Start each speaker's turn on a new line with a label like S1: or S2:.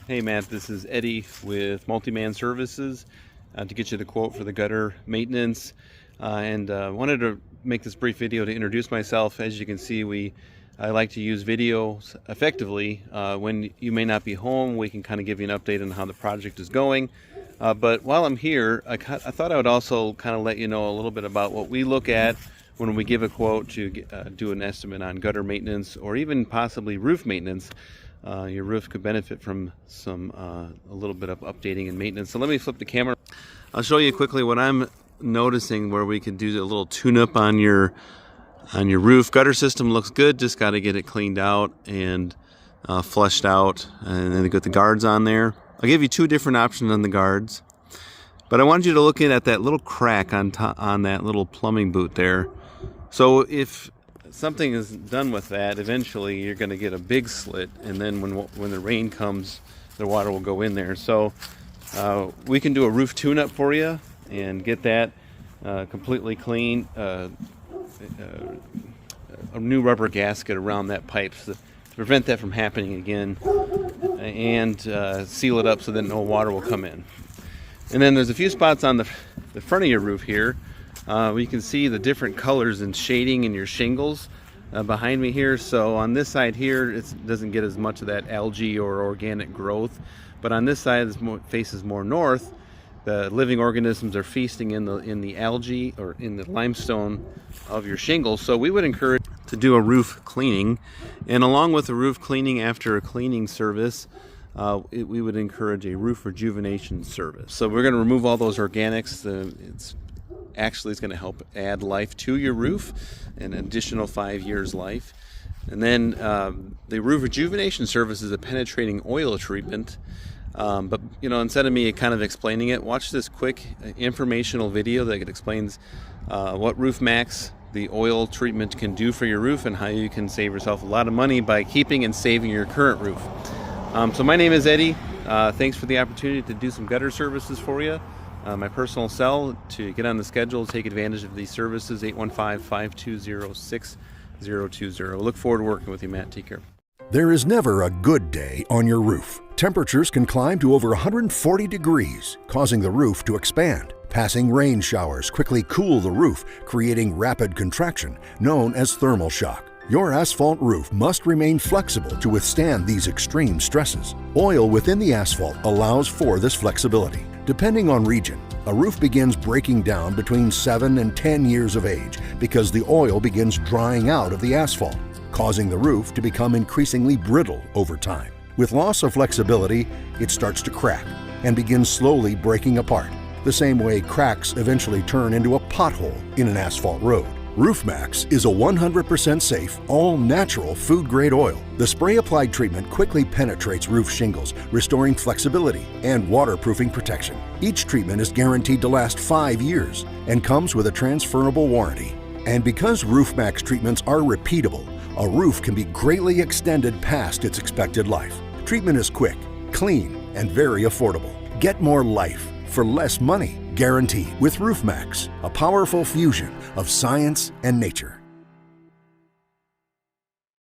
S1: Hey Matt, this is Eddie with Multi-Man Services to get you the quote for the gutter maintenance. And wanted to make this brief video to introduce myself. As you can see, I like to use videos effectively. When you may not be home, we can kind of give you an update on how the project is going. But while I'm here, I thought I would also kind of let you know a little bit about what we look at when we give a quote to do an estimate on gutter maintenance or even possibly roof maintenance. Your roof could benefit from a little bit of updating and maintenance. So let me flip the camera. I'll show you quickly what I'm noticing where we can do a little tune-up on your roof. Gutter system looks good, just got to get it cleaned out and flushed out, and then get the guards on there. I'll give you two different options on the guards, but I wanted you to look at that little crack on that little plumbing boot there. So if something is done with that, eventually you're going to get a big slit, and then when the rain comes, the water will go in there. So we can do a roof tune-up for you and get that completely clean. A new rubber gasket around that pipe to prevent that from happening again, and seal it up so that no water will come in. And then there's a few spots on the front of your roof here. We can see the different colors and shading in your shingles behind me here. So on this side here, it doesn't get as much of that algae or organic growth, but on this side, faces more north. The living organisms are feasting in the algae or in the limestone of your shingles. So we would encourage to do a roof cleaning, and along with the roof cleaning, after a cleaning service, we would encourage a roof rejuvenation service. So we're going to remove all those organics. It's going to help add life to your roof, an additional 5 years life. And then the roof rejuvenation service is a penetrating oil treatment. But instead of me kind of explaining it, watch this quick informational video that explains what Roof Max, the oil treatment, can do for your roof and how you can save yourself a lot of money by keeping and saving your current roof. So my name is Eddie. Thanks for the opportunity to do some gutter services for you. My personal cell to get on the schedule, take advantage of these services, 815-520-6020. Look forward to working with you, Matt. Take care.
S2: There is never a good day on your roof. Temperatures can climb to over 140 degrees, causing the roof to expand. Passing rain showers quickly cool the roof, creating rapid contraction, known as thermal shock. Your asphalt roof must remain flexible to withstand these extreme stresses. Oil within the asphalt allows for this flexibility. Depending on region, a roof begins breaking down between 7 and 10 years of age because the oil begins drying out of the asphalt, causing the roof to become increasingly brittle over time. With loss of flexibility, it starts to crack and begins slowly breaking apart, the same way cracks eventually turn into a pothole in an asphalt road. Roof Max is a 100% safe, all-natural food-grade oil. The spray-applied treatment quickly penetrates roof shingles, restoring flexibility and waterproofing protection. Each treatment is guaranteed to last 5 years and comes with a transferable warranty. And because Roof Max treatments are repeatable, a roof can be greatly extended past its expected life. Treatment is quick, clean, and very affordable. Get more life for less money, guaranteed with Roof Max, a powerful fusion of science and nature.